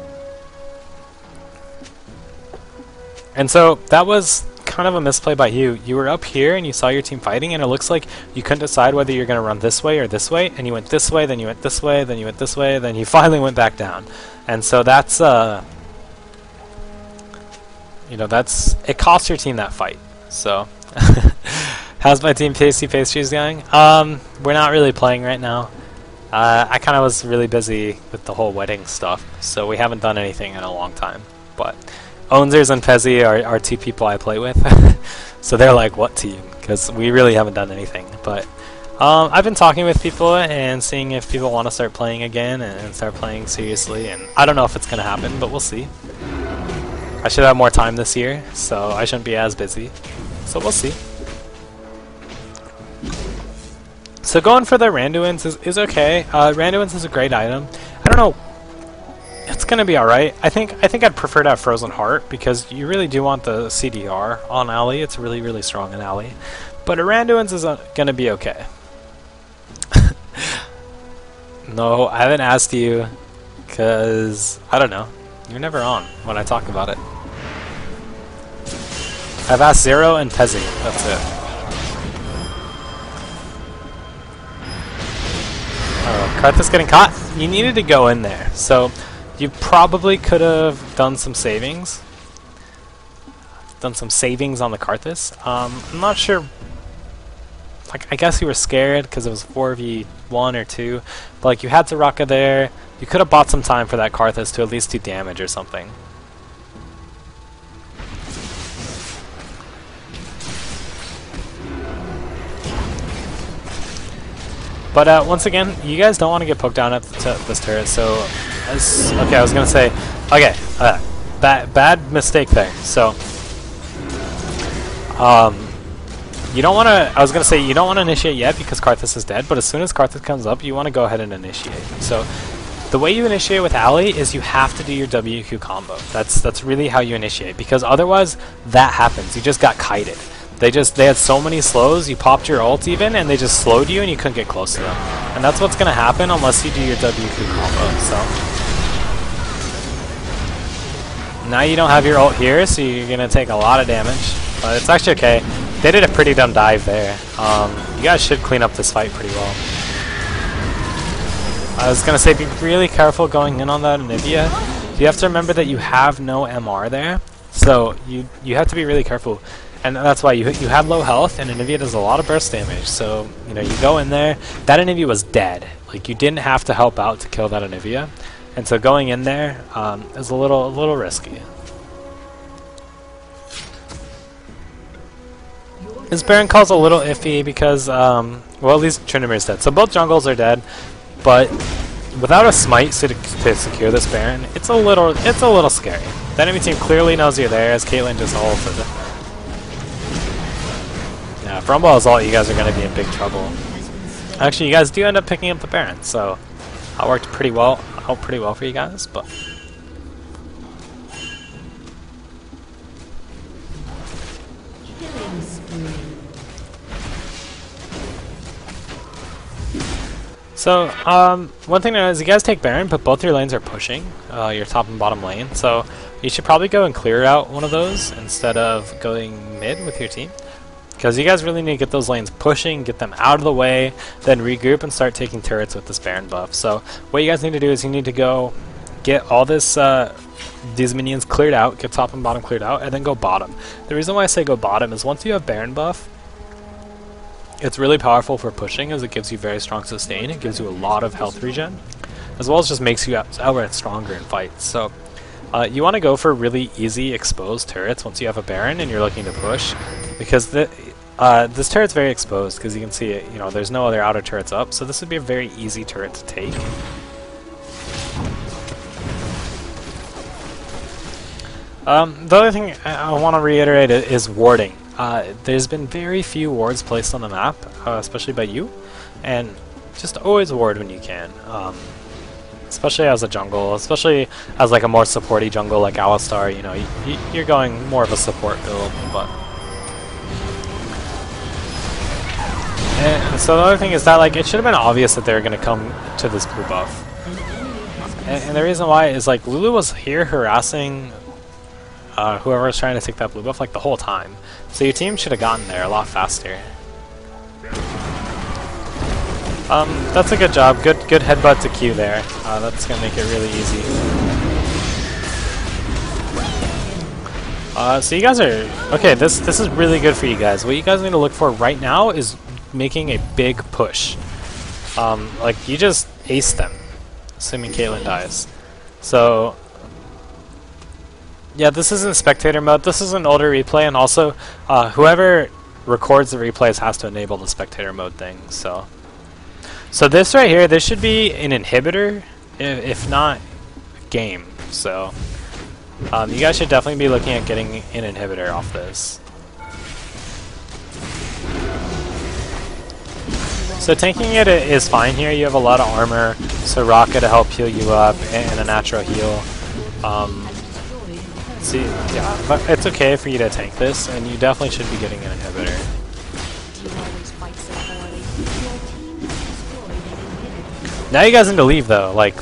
And so that was kind of a misplay by you. You were up here and you saw your team fighting, and it looks like you couldn't decide whether you're going to run this way or this way, and you went this way, then you went this way, then you went this way, then you finally went back down. And so that's you know, it cost your team that fight. So how's my team Tasty Pastries going? We're not really playing right now. I kind of was really busy with the whole wedding stuff, so we haven't done anything in a long time. But Onzers and Pezzy are 2 people I play with, so they're like, what team? Because we really haven't done anything. But I've been talking with people and seeing if people want to start playing again and start playing seriously, and I don't know if it's going to happen, but we'll see. I should have more time this year, so I shouldn't be as busy. So we'll see. So going for the Randuins is okay. Randuins is a great item. I don't know. It's gonna be alright. I think I'd prefer to have Frozen Heart because you really do want the CDR on Ali. It's really, really strong in Ali. But a Randuins is gonna be okay. No, I haven't asked you because I don't know. You're never on when I talk about it. I've asked Zero and Pezzy. That's it. Oh, Karthus getting caught. You needed to go in there, so you probably could have done some savings. Done some savings on the Karthus. I'm not sure. Like, I guess you were scared because it was 4v1 or 2, but like you had Soraka there. You could have bought some time for that Karthus to at least do damage or something. But once again, you guys don't want to get poked down at this turret. So, okay, I was gonna say, okay, bad mistake there. So, you don't want to. I was gonna say you don't want to initiate yet because Karthus is dead. But as soon as Karthus comes up, you want to go ahead and initiate. So, the way you initiate with Ali is you have to do your WQ combo. That's really how you initiate, because otherwise that happens. You just got kited. They had so many slows, you popped your ult even, and they just slowed you and you couldn't get close to them. And that's what's gonna happen unless you do your WQ combo, so. Now you don't have your ult here, so you're gonna take a lot of damage. But it's actually okay. They did a pretty dumb dive there. You guys should clean up this fight pretty well. I was gonna say, be really careful going in on that Anivia. You have to remember that you have no MR there, so you have to be really careful. And that's why you have low health, and Anivia does a lot of burst damage. So you know, you go in there. That Anivia was dead. Like, you didn't have to help out to kill that Anivia, and so going in there is a little risky. This Baron call's a little iffy because well, at least Trinimir's dead. So both jungles are dead, but without a smite to secure this Baron, it's a little scary. The enemy team clearly knows you're there as Caitlyn just ulted. Yeah, if Rumble's ult, you guys are going to be in big trouble. Actually, you guys do end up picking up the Baron, so that worked pretty well. Helped pretty well for you guys, but. So, one thing to know is you guys take Baron, but both your lanes are pushing, your top and bottom lane, so you should probably go and clear out one of those instead of going mid with your team. Because you guys really need to get those lanes pushing, get them out of the way, then regroup and start taking turrets with this Baron buff. So, what you guys need to do is you need to go get all this, these minions cleared out, get top and bottom cleared out, and then go bottom. The reason why I say go bottom is once you have Baron buff, it's really powerful for pushing as it gives you very strong sustain. It gives you a lot of health regen, as well as just makes you outright stronger in fights. So you want to go for really easy exposed turrets once you have a Baron and you're looking to push, because this turret's very exposed because you can see it. You know, there's no other outer turrets up, so this would be a very easy turret to take. The other thing I want to reiterate is warding. There's been very few wards placed on the map, especially by you, and just always ward when you can. Especially as a jungle, especially as like a more supporty jungle like Alistar. You know, you're going more of a support build, but. And so the other thing is that like it should have been obvious that they were going to come to this blue buff, and the reason why is like Lulu was here harassing whoever was trying to take that blue buff like the whole time. So your team should have gotten there a lot faster. That's a good job. Good headbutt to Q there. That's gonna make it really easy. So you guys are okay. This is really good for you guys. What you guys need to look for right now is making a big push. Like you just ace them, assuming Caitlyn dies. So. Yeah, this isn't spectator mode. This is an older replay, and also whoever records the replays has to enable the spectator mode thing. So this right here, this should be an inhibitor, if not game. So you guys should definitely be looking at getting an inhibitor off this. So tanking it is fine here. You have a lot of armor, so Raka to help heal you up, and a natural heal. See, yeah, but it's okay for you to tank this, and you definitely should be getting an inhibitor. Now you guys need to leave though. Like,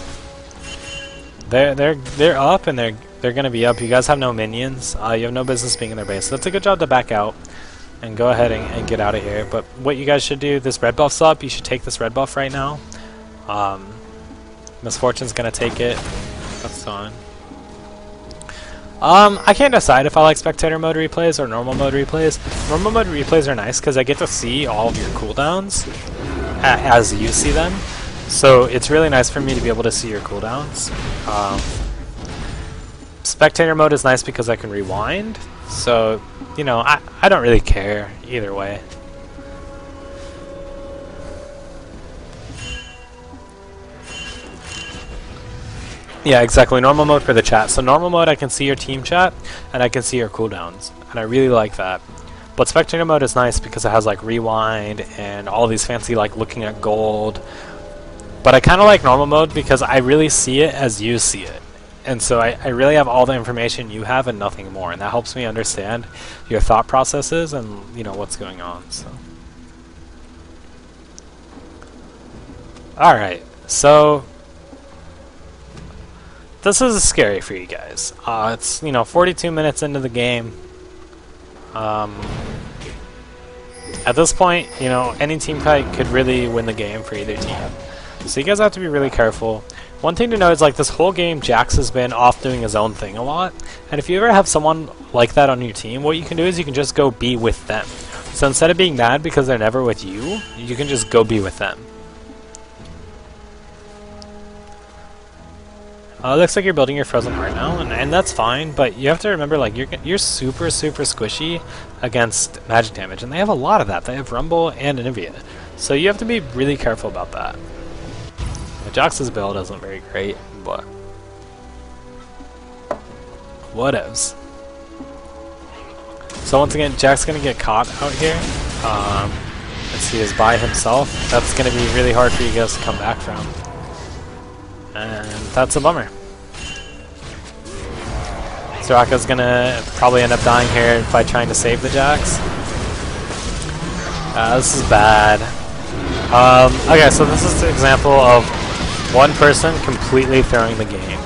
they're up and they're gonna be up. You guys have no minions. You have no business being in their base. So that's a good job to back out and go ahead and get out of here. But what you guys should do, this red buff's up. You should take this red buff right now. Misfortune's gonna take it. That's fine. I can't decide if I like spectator mode replays or normal mode replays. Normal mode replays are nice because I get to see all of your cooldowns as you see them. So it's really nice for me to be able to see your cooldowns. Spectator mode is nice because I can rewind. So, you know, I don't really care either way. Yeah, exactly. Normal mode for the chat. So normal mode, I can see your team chat, and I can see your cooldowns, and I really like that. But spectator mode is nice because it has like rewind and all these fancy like looking at gold. But I kind of like normal mode because I really see it as you see it. And so I really have all the information you have and nothing more, and that helps me understand your thought processes and, you know, what's going on. So, all right, so this is scary for you guys. It's, you know, 42 minutes into the game. At this point, you know, any team fight could really win the game for either team. So you guys have to be really careful. One thing to know is, like, this whole game, Jax has been off doing his own thing a lot. And if you ever have someone like that on your team, what you can do is you can just go be with them. So instead of being mad because they're never with you, you can just go be with them. Looks like you're building your frozen heart now, and that's fine, but you have to remember, like, you're super squishy against magic damage, and they have a lot of that. They have Rumble and Anivia, so you have to be really careful about that. Jax's build isn't very great, but whatevs. So once again, Jack's gonna get caught out here. Let's see, is by himself. That's gonna be really hard for you guys to come back from. And that's a bummer. Soraka's gonna probably end up dying here by trying to save the Jax. This is bad. Okay, so this is an example of one person completely throwing the game.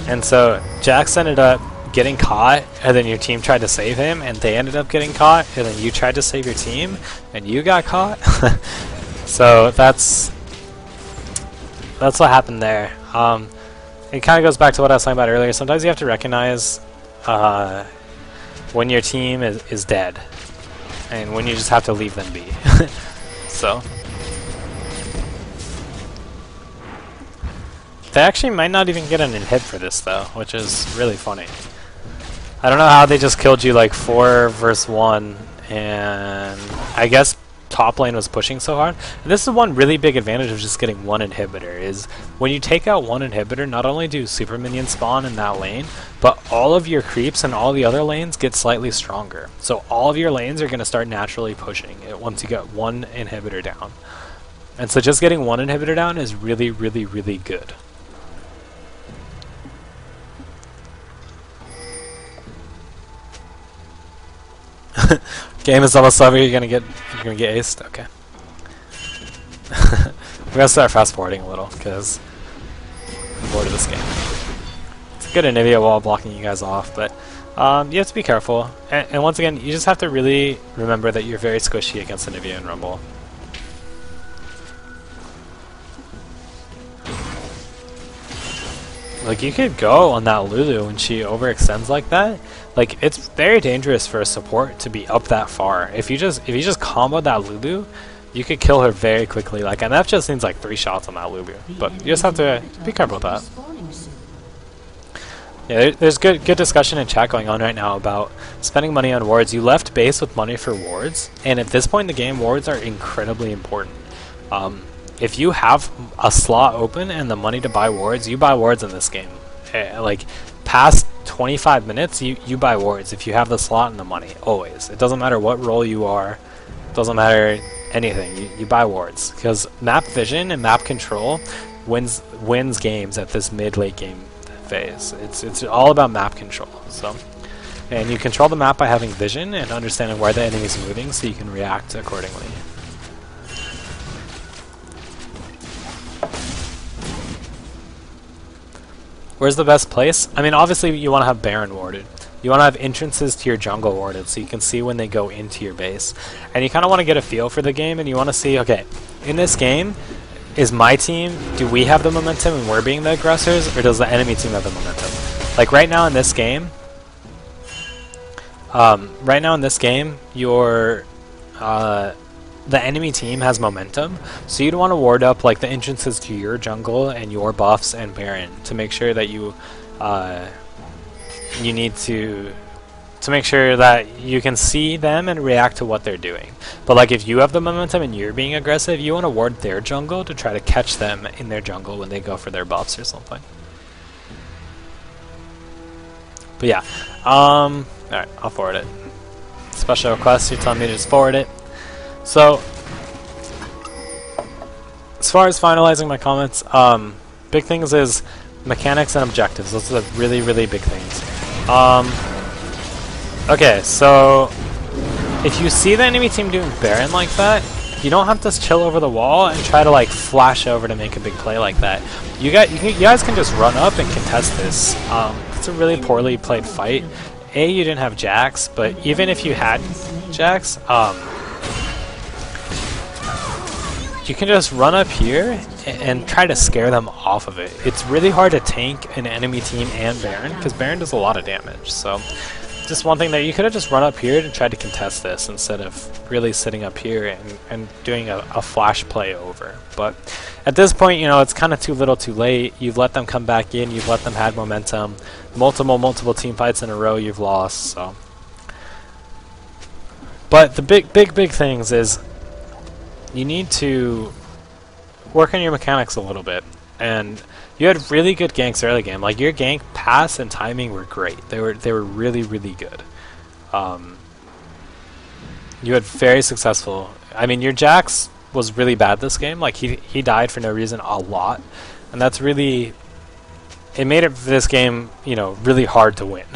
And so Jax ended up getting caught, and then your team tried to save him, and they ended up getting caught, and then you tried to save your team, and you got caught. So that's what happened there. It kind of goes back to what I was talking about earlier. Sometimes you have to recognize when your team is dead, and when you just have to leave them be. So they actually might not even get an inhib for this though, which is really funny. I don't know how they just killed you like 4 versus 1, and I guess top lane was pushing so hard. And this is one really big advantage of just getting one inhibitor, is when you take out one inhibitor, not only do super minions spawn in that lane, but all of your creeps and all the other lanes get slightly stronger. So all of your lanes are going to start naturally pushing it once you get one inhibitor down. And so just getting one inhibitor down is really good. Game is almost over. You're gonna get aced. Okay. We're gonna start fast forwarding a little because I'm bored of this game. It's a good Anivia wall blocking you guys off, but you have to be careful. And once again, you just have to really remember that you're very squishy against Anivia and Rumble. Like, you could go on that Lulu when she overextends like that. Like, it's very dangerous for a support to be up that far. If you just combo that Lulu, you could kill her very quickly. Like, and that just needs like 3 shots on that Lulu. But you just have to be careful with that. Yeah, there's good discussion in chat going on right now about spending money on wards. You left base with money for wards, and at this point in the game, wards are incredibly important. If you have a slot open and the money to buy wards, you buy wards in this game. Like, past 25 minutes, you buy wards if you have the slot and the money, always. It doesn't matter what role you are, it doesn't matter anything, you buy wards. Because map vision and map control wins games at this mid-late game phase. It's all about map control. So, and you control the map by having vision and understanding where the enemy is moving so you can react accordingly. Where's the best place? I mean, obviously you want to have Baron warded. You want to have entrances to your jungle warded so you can see when they go into your base. And you kind of want to get a feel for the game, and you want to see, okay, in this game, is my team, do we have the momentum and we're being the aggressors, or does the enemy team have the momentum? Like right now in this game, the enemy team has momentum, so you'd want to ward up like the entrances to your jungle and your buffs and Baron to make sure that you need to make sure that you can see them and react to what they're doing. But like if you have the momentum and you're being aggressive, you want to ward their jungle to try to catch them in their jungle when they go for their buffs or something. But yeah, alright, I'll forward it. Special request, you're telling me to just forward it. So, as far as finalizing my comments, big things is mechanics and objectives. Those are the really, really big things. Okay, so if you see the enemy team doing Baron like that, you don't have to chill over the wall and try to like flash over to make a big play like that. You guys can just run up and contest this. It's a really poorly played fight. You didn't have Jax, but even if you had Jax, you can just run up here and try to scare them off of it. It's really hard to tank an enemy team and Baron, because Baron does a lot of damage. So just one thing that you could have just run up here and tried to contest this instead of really sitting up here and doing a flash play over. But at this point, you know, it's kind of too little too late. You've let them come back in, you've let them have momentum. Multiple team fights in a row you've lost, so. But the big things is you need to work on your mechanics a little bit. And you had really good ganks early game. Like your gank pass and timing were great. They were really, really good. You had very successful. I mean, your Jax was really bad this game. Like he died for no reason a lot, and that's really, it made it for this game, you know, really hard to win.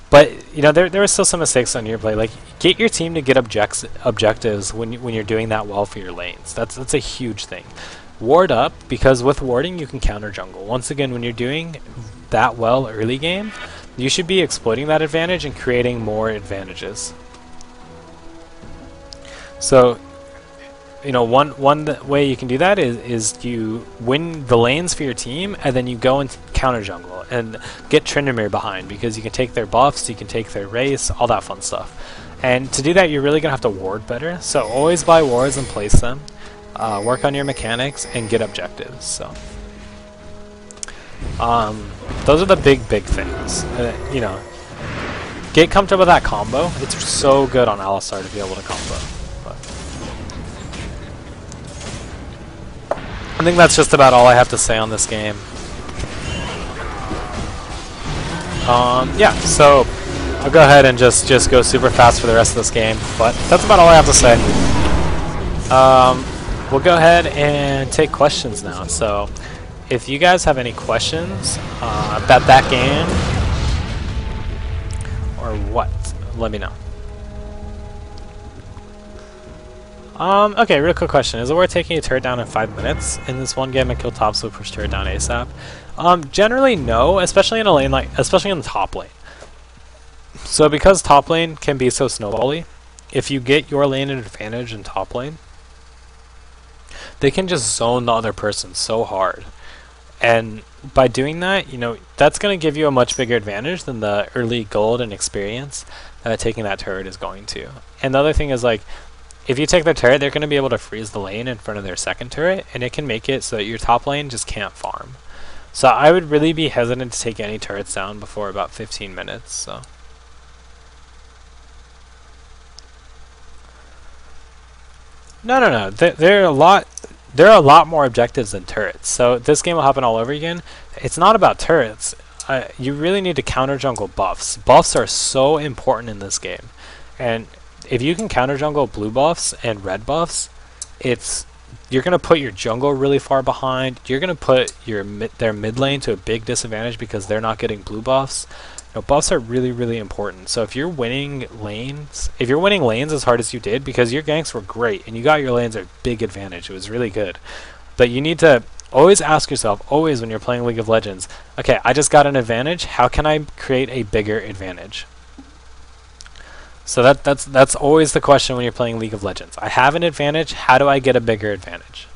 But you know, there were still some mistakes on your play. Like get your team to get objectives when you're doing that well for your lanes. That's a huge thing. Ward up, because with warding you can counter jungle. Once again, when you're doing that well early game, you should be exploiting that advantage and creating more advantages. So, you know, one way you can do that is you win the lanes for your team, and then you go and counter jungle and get Tryndamere behind, because you can take their buffs, you can take their race, all that fun stuff. And to do that, you're really gonna have to ward better. So always buy wards and place them. Work on your mechanics and get objectives. So, those are the big things. You know, get comfortable with that combo. It's so good on Alistar to be able to combo. But I think that's just about all I have to say on this game. Yeah, so I'll go ahead and just go super fast for the rest of this game. But that's about all I have to say. We'll go ahead and take questions now. So if you guys have any questions about that game or what, let me know. Okay, real quick question. Is it worth taking a turret down in 5 minutes in this one game and kill top so push turret down ASAP? Generally no, especially in a lane especially in the top lane. So because top lane can be so snowbally, if you get your lane an advantage in top lane, they can just zone the other person so hard. And by doing that, you know, that's going to give you a much bigger advantage than the early gold and experience that taking that turret is going to. And the other thing is, like, if you take the turret, they're going to be able to freeze the lane in front of their second turret, and it can make it so that your top lane just can't farm. So I would really be hesitant to take any turrets down before about 15 minutes. So. No. There are a lot more objectives than turrets. So this game will happen all over again. It's not about turrets. You really need to counter jungle buffs. Buffs are so important in this game, and if you can counter jungle blue buffs and red buffs, you're gonna put your jungle really far behind. You're gonna put their mid lane to a big disadvantage because they're not getting blue buffs. You know, buffs are really important. So if you're winning lanes as hard as you did, because your ganks were great and you got your lanes at a big advantage, it was really good. But you need to always ask yourself, always when you're playing League of Legends, okay, I just got an advantage, how can I create a bigger advantage? So that's always the question when you're playing League of Legends. I have an advantage, how do I get a bigger advantage?